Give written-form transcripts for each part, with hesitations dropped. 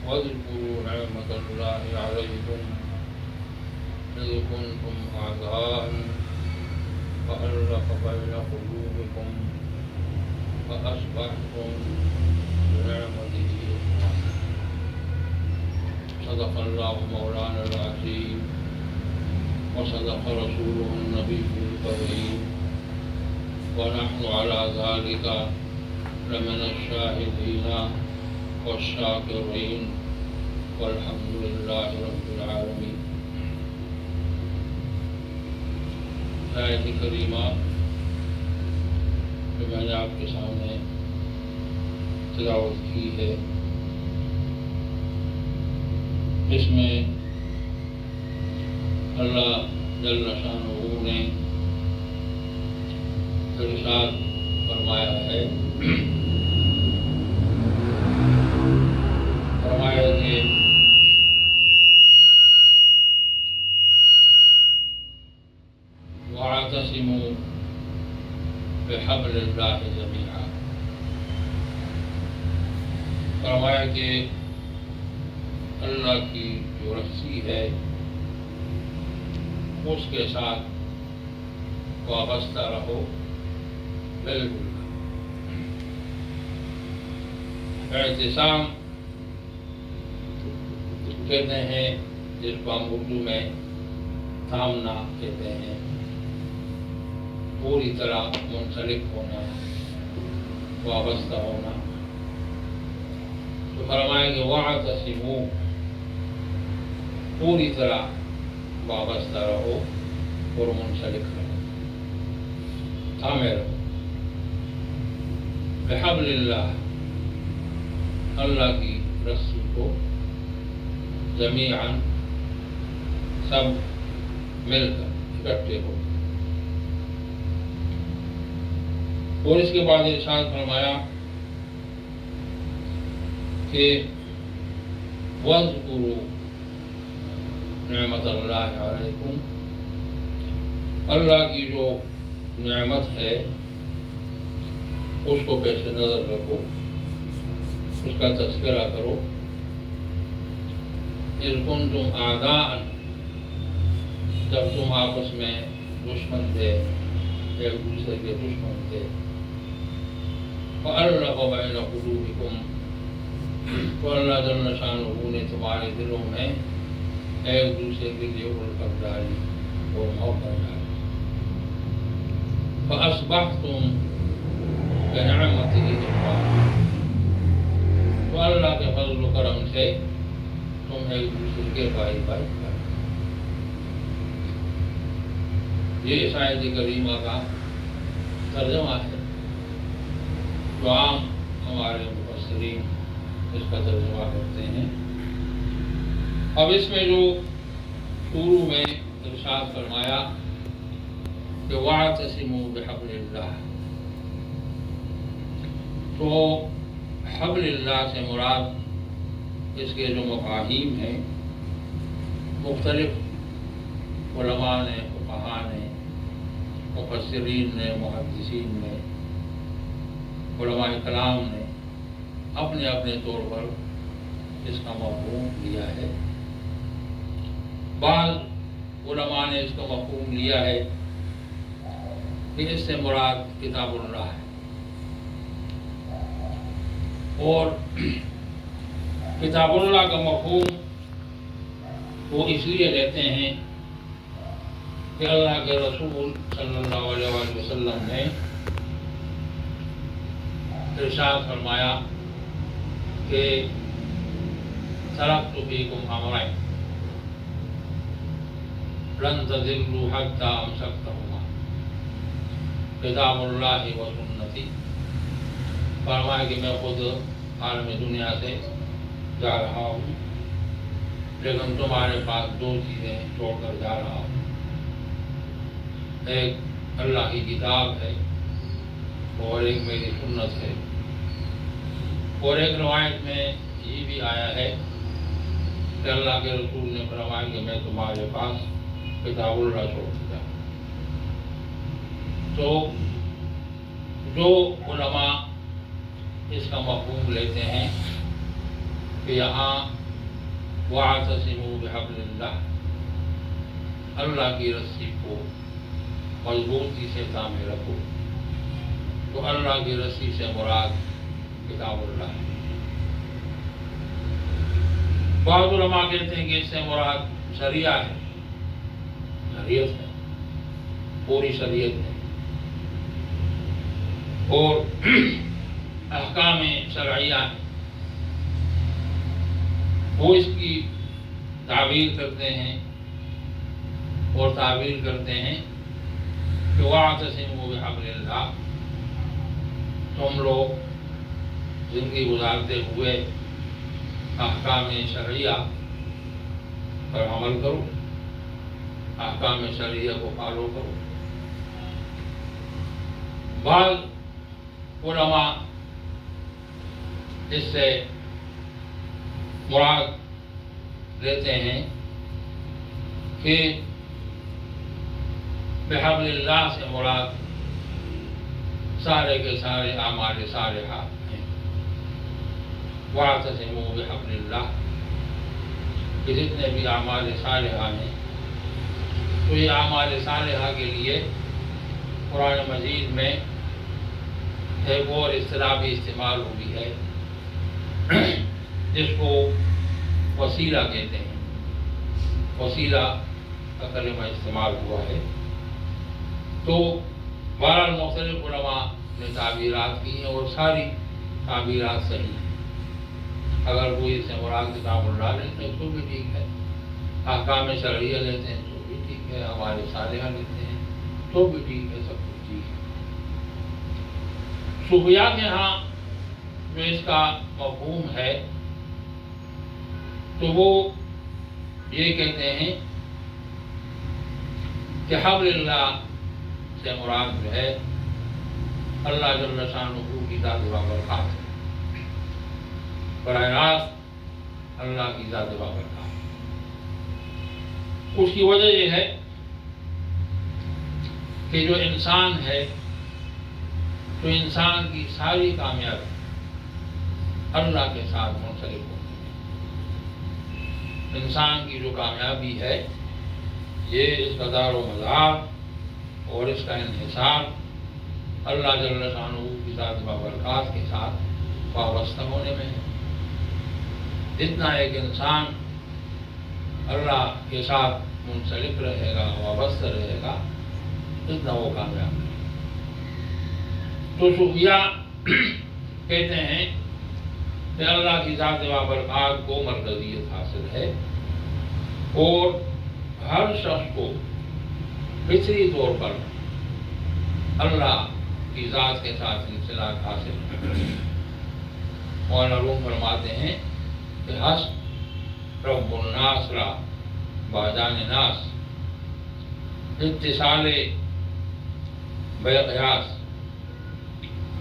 واذكروا نعمة الله عليكم إذ كنتم أعداء فألف بين قلوبكم فأصبحتم بنعمته إخوانا. صدق الله مولانا العظيم وصدق رسوله النبي الكريم ونحن على ذلك لمن الشاهدين والشاكرين والحمد لله رب العالمین۔ آیت کریمہ جو میں نے آپ کے سامنے تلاوت کی ہے، اس میں اللہ جل شانہ نے ارشاد فرمایا ہے کہ وَاعْتَصِمُوا بِحَبْلِ اللَّهِ جَمِيعًا، فرمایا کہ اللہ کی جو رسی ہے اس کے ساتھ وابستہ رہو، بالکل۔ اعتصام کہتے ہیں جس کو ہم اردو میں تھامنا کہتے ہیں، پوری طرح منسلک ہونا، وابستہ ہونا۔ تو فرمائیں کہ وَاعْتَصِمُوا، پوری طرح وابستہ رہو اور منسلک رہو، تھامے رہو، بحبل اللہ، اللہ کی رسی کو، جمیعاً، سب مل کر اکٹھے ہو۔ اور اس کے بعد ارشاد فرمایا کہ وَاذْكُرُوا نعمت اللہ علیکم، اللہ کی جو نعمت ہے اس کو پیش نظر رکھو، اس کا تذکرہ کرو۔ اذ کنتم اعداء، جب تم آپس میں دشمن تھے، ایک دوسرے کے دشمن تھے، فألف بین قلوبکم، تو اللہ جل شانہ نے تمہارے دلوں میں ایک دوسرے کے لیے الفت ڈالی اور محبت ڈالی۔ فأصبحتم بنعمته إخوانا، تو اللہ کے فضل و کرم سے تم ایک دوسرے کے بھائی بھائی بھائی۔ یہ اس آیت کریمہ کا ترجمہ ہے، جو عام ہمارے مفسرین اس کا ترجمہ کرتے ہیں۔ اب اس میں جو شروع میں ارشاد فرمایا کہ وَاعْتَصِمُوا بِحَبْلِ اللَّهِ، تو حبل اللہ سے مراد اس کے جو مفاہیم ہیں، مختلف علماء نے، فقہاء نے، مفسرین نے، محدثین نے، علماء کلام نے اپنے اپنے طور پر اس کا مفہوم لیا ہے۔ بعض علماء نے اس کا مفہوم لیا ہے کہ اس سے مراد کتاب اللہ ہے، اور کتاب اللہ کا مفہوم وہ اس لیے لیتے ہیں کہ اللہ کے رسول صلی اللہ علیہ وآلہ وسلم نے ارشاد فرمایا کہ ترکت فیکم امرین لن تضلوا حتی امسکتہما، کتاب اللہ و سنتی۔ فرمایا کہ میں خود عالم دنیا سے جا رہا ہوں، لیکن تمہارے پاس دو چیزیں چھوڑ کر جا رہا ہوں، ایک اللہ کی کتاب ہے اور ایک میری سنت ہے۔ اور ایک روایت میں یہ بھی آیا ہے کہ اللہ کے رسول نے فرمایا کہ میں تمہارے پاس کتاب اللہ چھوڑ دیا۔ تو جو علماء اس کا مفہوم لیتے ہیں کہ یہاں وَاعْتَصِمُوا بِحَبْلِ اللَّهِ، اللہ کی رسی کو مضبوطی سے تھامے رکھو. تو اللہ کی رسی سے مراد کتاب اللہ ہے. بعض علماء کہتے ہیں کہ اس سے مراد شریعہ ہے، شریعت ہے، پوری شریعت ہے، اور احکام شرعیہ ہیں. وہ اس کی تعبیر کرتے ہیں اور تعبیر کرتے ہیں کہ وَاعْتَصِمُوا بِحَبْلِ اللَّهِ، تم لوگ زندگی گزارتے ہوئے احکام شرعیہ پر عمل کرو، احکام شرعیہ کو فالو کرو. بعض علماء اس سے مراد لیتے ہیں کہ بحبل اللہ سے مراد سارے کے سارے اعمال صالحہ ہیں. وَاعْتَصِمُوا بِحَبْلِ اللَّهِ، کہ جتنے بھی اعمال صالحہ ہیں تو یہ اعمال صالحہ کے لیے قرآن مجید میں ایک اور اصطلاح بھی استعمال ہوئی ہے جس کو وسیلہ کہتے ہیں. وسیلہ کا کلمہ استعمال ہوا ہے. تو بہرحال مختلف علماء نے تعبیرات کی ہیں اور ساری تعبیرات صحیح ہیں. اگر کوئی اس سے مراد کتاب اللہ لیتے ہیں تو بھی ٹھیک ہے، احکام شرعیہ لیتے ہیں تو بھی ٹھیک ہے، ہمارے صالحہ لیتے ہیں تو بھی ٹھیک ہے، سب کچھ ٹھیک ہے. صوفیاء کے ہاں جو اس کا مفہوم ہے تو وہ یہ کہتے ہیں کہ حبل اللہ سے مراد جو ہے اللہ جل شانہ کی ذات بابرکات ہے، براہ راست اللہ کی ذات بابرکات. اس کی وجہ یہ ہے کہ جو انسان ہے تو انسان کی ساری کامیابی اللہ کے ساتھ منسلک ہوتی ہے. انسان کی جو کامیابی ہے یہ اس کا دار و مدار اور اس کا انحصار اللہ جل شانہ کی ذات بابرکات کے ساتھ وابستہ ہونے میں ہے. جتنا ایک انسان اللہ کے ساتھ منسلک رہے گا، وابستہ رہے گا، اتنا وہ کامیاب ہے. تو صوفیاء کہتے ہیں کہ اللہ کی ذات بابرکات کو مرکزیت حاصل ہے اور ہر شخص کو فطری طور پر اللہ کی ذات کے ساتھ انسلاک حاصل ہے. مولانا روم فرماتے ہیں کہ حسب رب الناس را باجان ناس اتصال بے قیاس.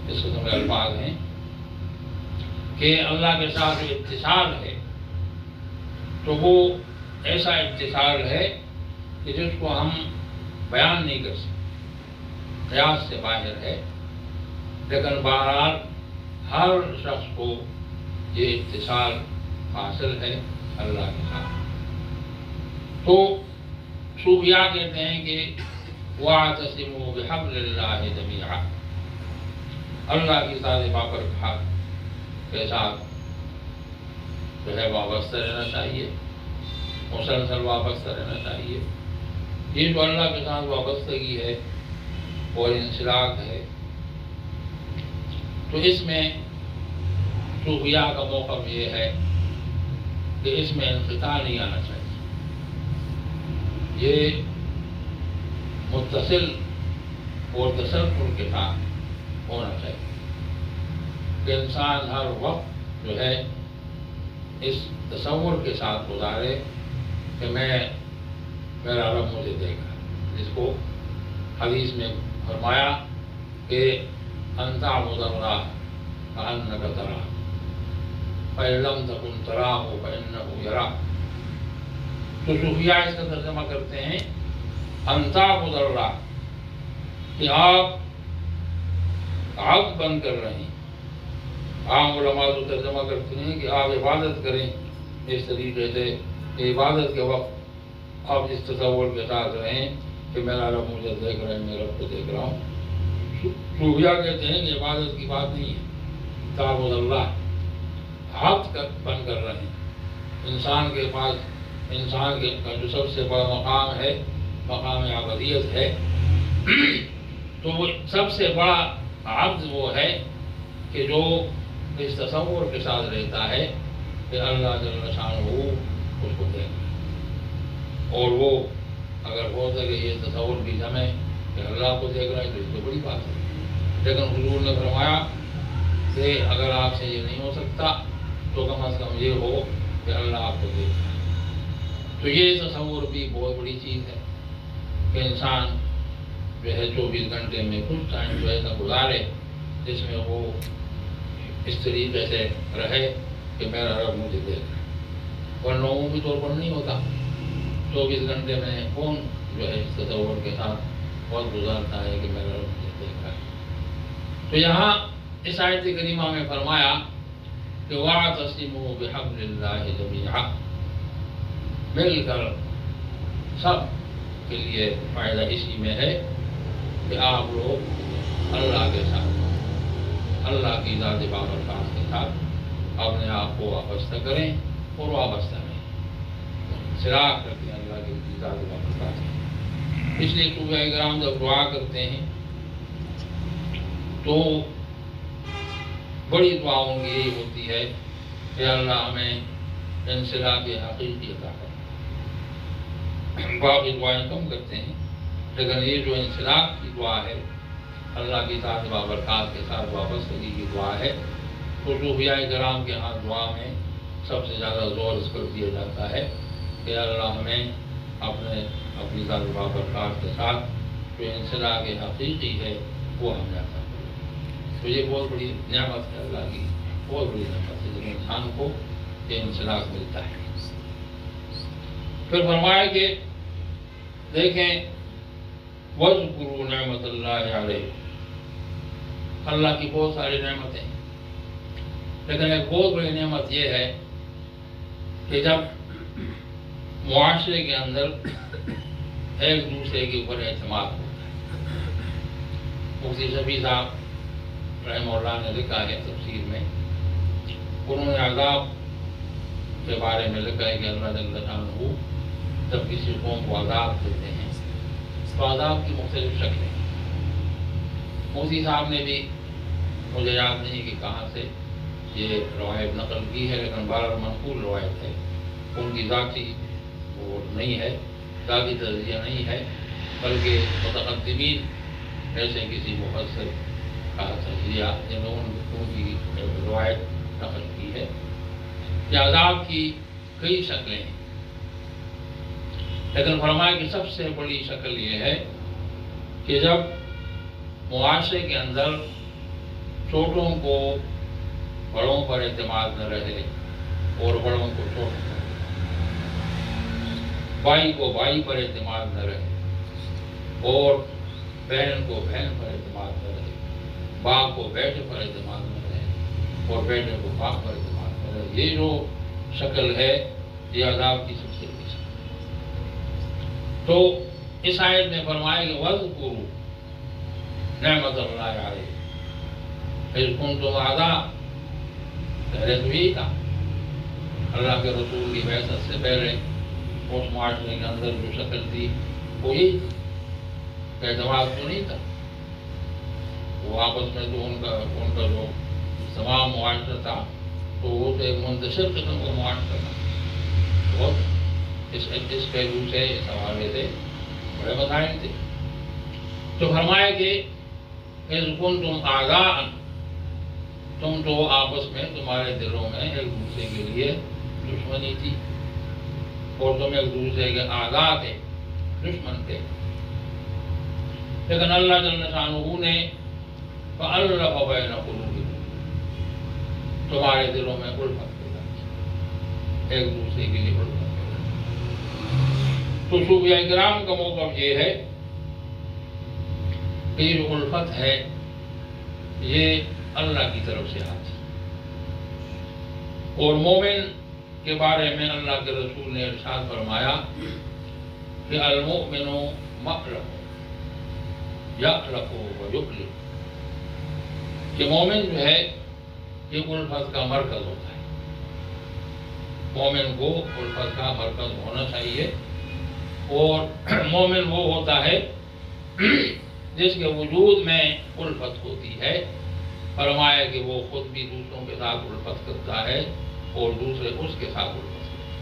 اس قسم کے الفاظ ہیں کہ اللہ کے ساتھ جو اتصال ہے تو وہ ایسا اتصال ہے کہ جس کو ہم بیان نہیں کر سکتے، قیاس سے باہر ہے. لیکن بہرحال ہر شخص کو یہ اتصال حاصل ہے اللہ کے ساتھ. تو صوفیاء کہتے ہیں کہ وَاعْتَصِمُوا بِحَبْلِ اللَّهِ جَمِيعًا، اللہ کی ذات بابرکات کے ساتھ جو ہے وابستہ رہنا چاہیے، مسلسل وابستہ رہنا چاہیے. یہ جو اللہ کے ساتھ وابستگی ہے اور انسلاک ہے تو اس میں صوفیاء کا موقف یہ ہے کہ اس میں انقطاع نہیں آنا چاہیے. یہ متصل اور تسلسل کے ساتھ ہونا چاہیے کہ انسان ہر وقت جو ہے اس تصور کے ساتھ گزارے کہ میرا رب مجھے دے گا، جس کو حدیث میں فرمایا کہ انت اعبد اللہ کأنک تراہ فإن لم تکن تراہ فإنہ یراک. تو صوفیاء اس کا ترجمہ کرتے ہیں انت اعبد اللہ، کہ آپ عبد بن کر رہیں عام علماء تو ترجمہ کرتے ہیں کہ آپ عبادت کریں اس طریقے سے کہ عبادت کے وقت آپ اس تصور کے ساتھ رہیں کہ میرا رب مجھے دیکھ رہا ہے، میں رب کو دیکھ رہا ہوں۔ صوفیہ کہتے ہیں کہ عبادت کی بات نہیں ہے، تعبد اللہ عبد بن کر رہیں۔ انسان کے پاس انسان کا جو سب سے بڑا مقام ہے مقام عبودیت ہے، تو وہ سب سے بڑا عبد وہ ہے کہ جو اس تصور کے ساتھ رہتا ہے کہ اللہ جل شانہ اس کو دیکھ، اور وہ اگر ہو سکے یہ تصور بھی جمے کہ اللہ کو دیکھ رہا ہے تو اس کو بڑی بات ہے۔ لیکن حضور نے فرمایا کہ اگر آپ سے یہ نہیں ہو سکتا تو کم از کم یہ ہو کہ اللہ آپ کو دیکھ رہا ہے۔ تو یہ تصور بھی بہت بڑی چیز ہے کہ انسان جو ہے 24 گھنٹے میں کچھ ٹائم جو ہے نہ گزارے جس میں وہ اس طریقے سے رہے کہ میرا رب مجھے دیکھ رہا ہے۔ ورنہ عمومی طور پر نہیں ہوتا، 24 گھنٹے میں کون جو ہے اس تصور کے ساتھ وقت گزارتا ہے کہ میرا رب مجھے دیکھ رہا ہے۔ تو یہاں اس آیت کریمہ میں فرمایا کہ وَاعْتَصِمُوا بِحَبْلِ اللَّهِ جَمِيعًا، مل کر سب کے لیے فائدہ اسی میں ہے کہ آپ لوگ اللہ کے ساتھ، اللہ کی ذات بابرکات کے ساتھ اپنے آپ کو وابستہ کریں اور وابستہ رہیں، سراغ رکھیں اللہ کی ذات بابرکات سے۔ اس لیے صوفیہ کرام جب دعا کرتے ہیں تو بڑی دعا ان کی یہی ہوتی ہے کہ اللہ ہمیں انصراف حقیقی عطا کرے۔ باقی دعائیں کم کرتے ہیں، لیکن یہ جو انصراف کی دعا ہے، اللہ کی ذات بابرکات کے ساتھ وابستگی کی دعا ہے، تو صوفیاء کرام کے ہاں دعا میں سب سے زیادہ زور اس پر دیا جاتا ہے کہ اللہ ہمیں اپنی ذات بابرکات کے ساتھ جو انصراف حقیقی ہے وہ ہمیں عطا کرے۔ تو یہ بہت بڑی نعمت ہے، اللہ کی بہت بڑی نعمت ہے جب انسان کو یہ انصراف ملتا ہے۔ پھر فرمایا کہ دیکھیں وَاذْكُرُوا نِعْمَتَ اللَّهِ عَلَيْكُمْ، اللہ کی بہت ساری نعمتیں ہیں، لیکن ایک بہت بڑی نعمت یہ ہے کہ جب معاشرے کے اندر ایک دوسرے کے اوپر اعتماد ہوتا ہے۔ مفتی شفیع صاحب رحمہ اللہ نے لکھا ہے تفسیر میں، انہوں نے عذاب کے بارے میں لکھا ہے کہ اللہ جل شانہ جب کسی قوم کو عذاب دیتے ہیں تو عذاب کی مختلف شکلیں ہیں۔ مفتی صاحب نے بھی، مجھے یاد نہیں کہ کہاں سے یہ روایت نقل کی ہے، لیکن بہرحال منقول روایت ہے، ان کی ذاتی وہ نہیں ہے، ذاتی تجزیہ نہیں ہے، بلکہ متقدمین ایسے کسی مفسر کا تجزیہ جنہوں نے ان کی روایت نقل کی ہے کہ عذاب کی کئی شکلیں ہیں، لیکن فرمایا کہ سب سے بڑی شکل یہ ہے کہ جب معاشرے کے اندر چھوٹوں کو بڑوں پر اعتماد نہ رہے اور بڑوں کو چھوٹوں پر، بھائی کو بھائی پر اعتماد نہ رہے اور بہن کو بہن پر اعتماد نہ رہے، باپ کو بیٹے پر اعتماد نہ رہے اور بیٹے کو باپ پر اعتماد نہ رہے، یہ جو شکل ہے یہ عذاب کی سب سے بڑی شکل۔ تو اس آیت میں فرمایا کہ وَاذْكُرُوا نعمت اللہ علیہ اذ کنتم اعداء، پہلے تو یہی تھا، اللہ کے رسول کی بعثت سے پہلے اس معاشرے کے اندر جو شکل تھی وہ یہی تھی، اعتماد تو نہیں تھا، وہ آپس میں تو ان کا جو تمام معاشرہ تھا تو وہ تو ایک منتشر قسم کا معاشرہ تھا، اور اس پہلو سے اس حوالے سے بڑے مسائل تھے۔ تو فرمایا کہ اذ کنتم اعداء، تم تو آپس میں تمہارے دلوں میں ایک دوسرے کے لیے دشمنی تھی اور تم ایک دوسرے کے اعداء تھے، دشمن تھے، لیکن اللہ جل شانہ نے فَأَلَّفَ بَيْنَ قُلُوبِكُمْ، تمہارے دلوں میں الفت پیدا کی، ایک دوسرے کے لیے الفت پیدا کی۔ تو صوفیاء کرام کا موقف یہ ہے کہ یہ جو الفت ہے یہ اللہ کی طرف سے آتی ہے، اور مومن کے بارے میں اللہ کے رسول نے ارشاد فرمایا کہ المؤمن مأرب یألف ویکلف، کہ مومن جو ہے یہ الفت کا مرکز ہوتا ہے. مومن کو الفت کا مرکز ہونا چاہیے. اور مومن وہ ہوتا ہے جس کے وجود میں الفت ہوتی ہے. فرمایا کہ وہ خود بھی دوسروں کے ساتھ الفت کرتا ہے اور دوسرے اس کے ساتھ الفت کرتے ہیں.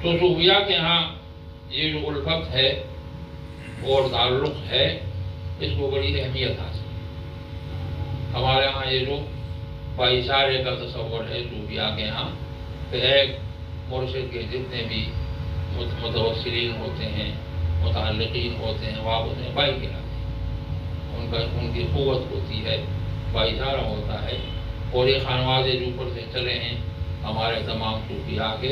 تو صوفیاء کے ہاں یہ جو الفت ہے اور تعلق ہے اس کو بڑی اہمیت حاصل ہے. ہمارے ہاں یہ جو بھائی چارے کا تصور ہے صوفیاء کے ہاں کہ ایک مرشد کے جتنے بھی متوسلین ہوتے ہیں، متعلقین ہوتے ہیں، وابط ہیں، بھائی کہلاتے ہیں. ان کی قوت ہوتی ہے، بھائی چارہ ہوتا ہے. اور یہ خانوادے جو اوپر سے چلے ہیں ہمارے تمام صوفیاء کے،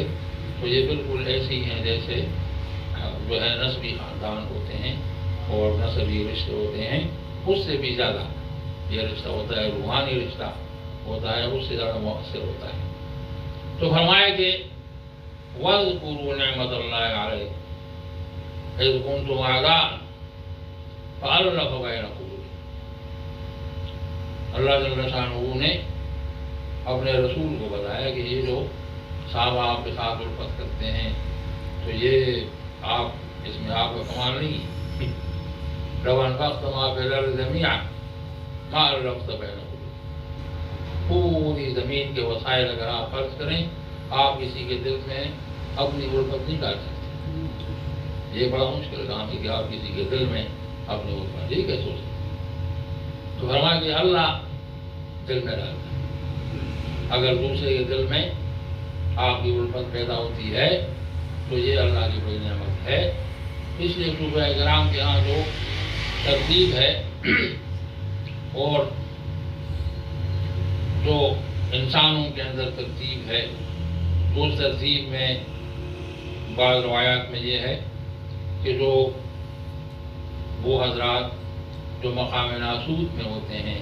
تو یہ بالکل ایسے ہی ہیں جیسے جو ہے نسبی خاندان ہوتے ہیں اور نسبی رشتے ہوتے ہیں. اس سے بھی زیادہ یہ رشتہ ہوتا ہے، روحانی رشتہ ہوتا ہے، اس سے زیادہ مؤثر ہوتا ہے. تو فرمایا کہ وَاذْكُرُوا نِعْمَةَ اللَّهِ عَلَيْكُمْ إِذْ كُنْتُمْ أَعْدَاءً فَأَلَّفَ بَيْنَ قُلُوبِكُمْ. اللہ جل شانہ نے اپنے رسول کو بتایا کہ یہ جو صحابہ آپ کے ساتھ الفت کرتے ہیں تو یہ آپ اس میں آپ کا کمال نہیں ہے. لَوْ أَنفَقْتَ مَا فِي الْأَرْضِ جَمِيعًا مَا أَلَّفْتَ بَيْنَ قُلُوبِهِمْ. پوری زمین کے وسائل اگر آپ خرچ کریں آپ کسی کے دل میں اپنی الفت نہیں ڈال سکتے. یہ بڑا مشکل کام ہے کہ آپ کسی کے دل میں اپنی الفت یہ کیسے ہو سکتے. تو فرمایا کہ اللہ دل میں ڈالتا ہے. اگر دوسرے کے دل میں آپ کی الفت پیدا ہوتی ہے تو یہ اللہ کی بڑی نعمت ہے. اس لیے صوفیاء کرام کے ہاں جو ترتیب ہے اور جو انسانوں کے اندر ترتیب ہے اس ترتیب میں بعض روایات میں یہ ہے کہ جو وہ حضرات جو مقام ناسوت میں ہوتے ہیں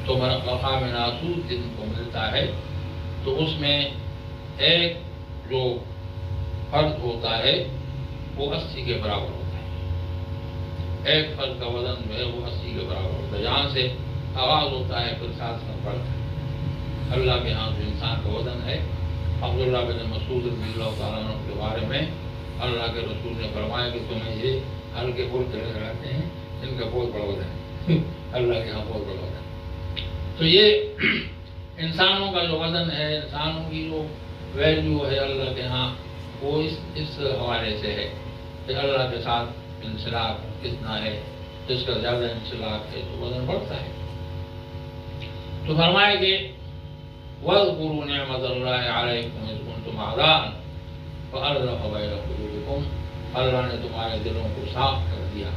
تو مقام ناسوت جن کو ملتا ہے تو اس میں ایک جو فرد ہوتا ہے وہ 80 کے برابر ہوتا ہے. ایک فرد کا وزن جو ہے وہ 80 کے برابر ہوتا ہے. یہاں سے آغاز ہوتا ہے پھر ساتھ میں بڑھتا ہے. اللہ کے ہاں جو انسان کا وزن ہے عبداللہ بن مسعود رضی اللہ تعالیٰ عنہ کے بارے میں اللہ کے رسول نے فرمایا کہ تمہیں یہ ہلکے پھلکے لگاتے ہیں ان کا بہت بڑا وزن ہے. اللہ کے ہاں بہت بڑا وزن ہے. تو یہ انسانوں کا جو وزن ہے، انسانوں کی جو ویلیو ہے اللہ کے ہاں وہ اس حوالے سے ہے کہ اللہ کے ساتھ انسلاک کتنا ہے. جس کا زیادہ انسلاک ہے تو وزن بڑھتا ہے. تو فرمایا کہ وَاذْكُرُوا نِعْمَةَ اللَّهِ عَلَيْكُمْ إِذْ كُنْتُمْ أَعْدَاءً فَأَلَّفَ بَيْنَ قُلُوبِكُمْ. اللہ نے تمہارے دلوں کو صاف کر دیا،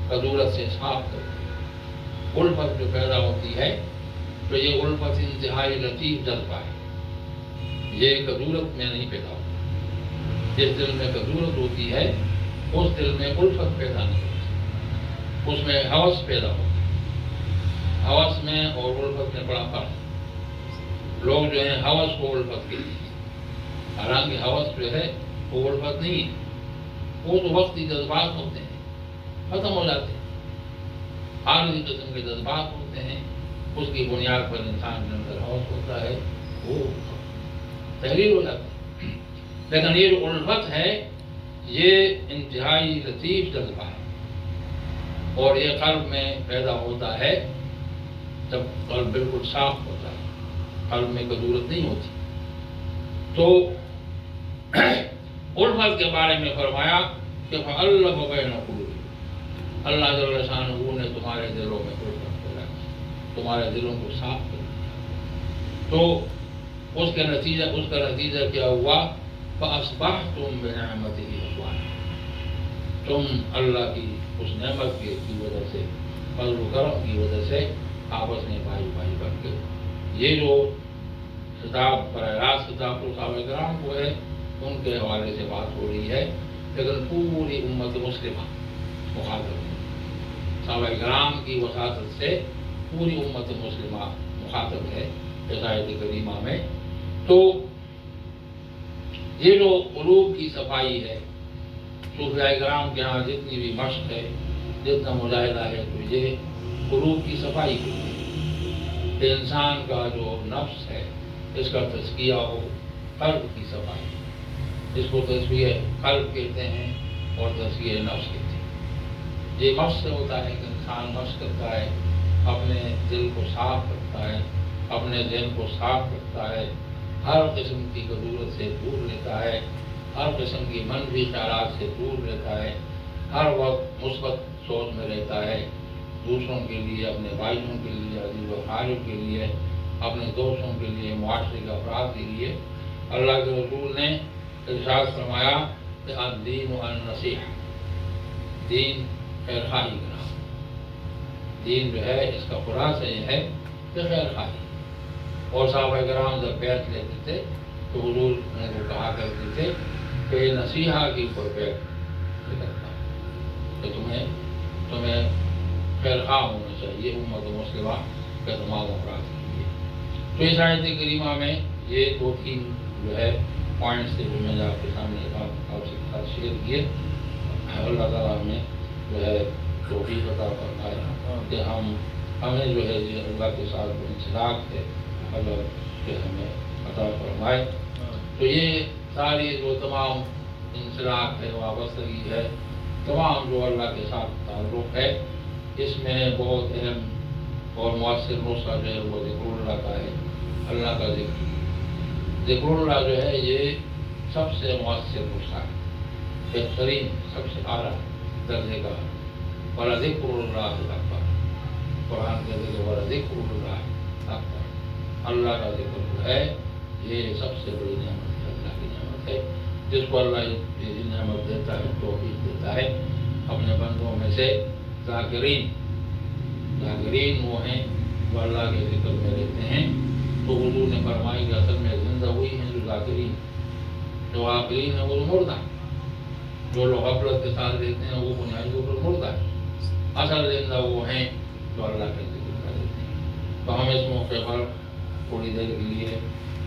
کدورت سے صاف کر دیا. الفت جو پیدا ہوتی ہے تو یہ الفت انتہائی لطیف جذبہ ہے. یہ کدورت میں نہیں پیدا ہوتا. جس دل میں کدورت ہوتی ہے اس دل میں الفت پیدا نہیں ہوتی. اس میں ہوس پیدا ہوتی ہے. ہوس میں اور الفت میں بڑا فرق ہے. لوگ جو ہیں ہوس کو الفت کہتے ہیں، حالانکہ ہوس جو ہے وہ الفت نہیں ہے. وہ تو وقتی جذبات ہوتے ہیں، ختم ہو جاتے ہیں. عارضی قسم کے جذبات ہوتے ہیں، اس کی بنیاد پر انسان کے اندر ہوس ہوتا ہے، وہ تحریر ہو جاتی ہے. لیکن یہ جو الفت ہے یہ انتہائی لطیف جذبہ ہے اور یہ قلب میں پیدا ہوتا ہے جب قلب بالکل صاف ہوتا ہے، قلب میں کدورت نہیں ہوتی. تو الفت کے بارے میں فرمایا کہ فَأَلَّفَ بَيْنَ قُلُوبِكُمْ. اللہ جل شانہ نے تمہارے دلوں میں الفت پیدا کی، تمہارے دلوں کو صاف کر دیا. تو اس کا نتیجہ کیا ہوا؟ فَأَصْبَحْتُمْ بِنِعْمَتِهِ إِخْوَانًا. تم اللہ کی اس نعمت کی وجہ سے، فضل و کرم کی وجہ سے آپس میں بھائی بھائی بن گئے. یہ جو خطاب براہ راست خطاب تو صحابہ کرام کو ہے ان کے حوالے سے بات ہو رہی ہے، لیکن پوری امت مسلمہ مخاطب ہے. صحابہ کرام کی وساطت سے پوری امت مسلمہ مخاطب ہے اس آیت کریمہ میں. تو یہ جو قلوب کی صفائی ہے، صوفیاء کرام کے ہاں جتنی بھی مشق ہے، جتنا مجاہدہ ہے، تو یہ قلوب کی صفائی کے لیے کہ انسان کا جو نفس ہے اس کا تزکیہ ہو، قلب کی صفائی. اس کو تزکیہ قلب کہتے ہیں اور تزکیہ نفس کہتے ہیں. یہ مشق سے ہوتا ہے کہ انسان مشق کرتا ہے، اپنے دل کو صاف رکھتا ہے، اپنے ذہن کو صاف رکھتا ہے، ہر قسم کی غرورت سے دور رہتا ہے، ہر قسم کی منفی خیالات سے دور رہتا ہے، ہر وقت مثبت سوچ میں رہتا ہے، دوسروں کے لیے، اپنے بھائیوں کے لیے، عزیز و اقارب کے لیے، اپنے دوستوں کے لیے، معاشرے کے افراد کے لیے. اللہ کے رسول نے ارشاد فرمایا کہ الدین النصیحہ، دین خیر خواہی کا نام. دین جو ہے اس کا خلاصہ یہ ہے کہ خیر خواہی. اور صحابہ کرام جب بیعت لیتے تھے تو حضور ان کو کہا کرتے تھے کہ نصیحہ کی کوئی بیعت نہیں کرتا، کہ تمہیں خیر خواہ ہونا چاہیے امت مسلمہ کے تمام افراد کے لیے. تو اس آیت کریمہ میں یہ 2-3 جو ہے پوائنٹس تھے جو میں نے آپ کے سامنے آپ کے ساتھ شیئر کیے. اللہ تعالیٰ ہمیں جو ہے توفیق عطا فرمائے کہ ہمیں جو ہے یہ اللہ کے ساتھ جو انسلاک ہے اللہ کہ ہمیں عطا فرمائے. تو یہ ساری جو تمام انسلاک ہے، وابستگی ہے، تمام جو اللہ کے ساتھ تعلق ہے، اس میں بہت اہم اور مؤثر نسخہ جو ہے وہ ذکر اللہ کا ہے. اللہ کا ذکر اللہ جو ہے یہ سب سے مؤثر نسخہ ہے، بہترین، سب سے اعلیٰ درجے کا. وَلَذِكْرُ اللَّهِ أَكْبَرُ، قرآن کے ذکر وَلَذِكْرُ اللَّهِ أَكْبَرُ، اللہ کا ذکر جو ہے یہ سب سے بڑی نعمت ہے، اللہ کی نعمت ہے. جس کو اللہ یہ نعمت دیتا ہے، توفیق دیتا ہے، اپنے بندوں میں سے ذاکرین وہ ہیں جو اللہ کے ذکر میں رہتے ہیں. تو حضور نے فرمائی کہ اصل میں زندہ ہوئی ہیں جو ذاکرین، جو غافلین ہیں وہ مردہ، جو لوگ غفلت کے ساتھ رہتے ہیں وہ بنیادی طور پر مردہ ہے. اصل زندہ وہ ہیں جو اللہ کے ذکر میں رہتے ہیں. تو ہم اس موقع پر تھوڑی دیر کے لیے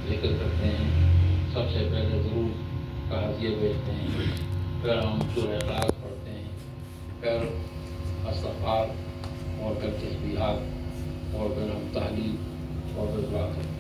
ذکر کرتے ہیں. سب سے پہلے درود کا ہدیہ بھیجتے ہیں، پھر ہم سورہ اخلاص پڑھتے ہیں، پھر استغفار، اور پھر تسبیحات، اور پھر ہم تحلیل اور پھر دعا کرتے ہیں.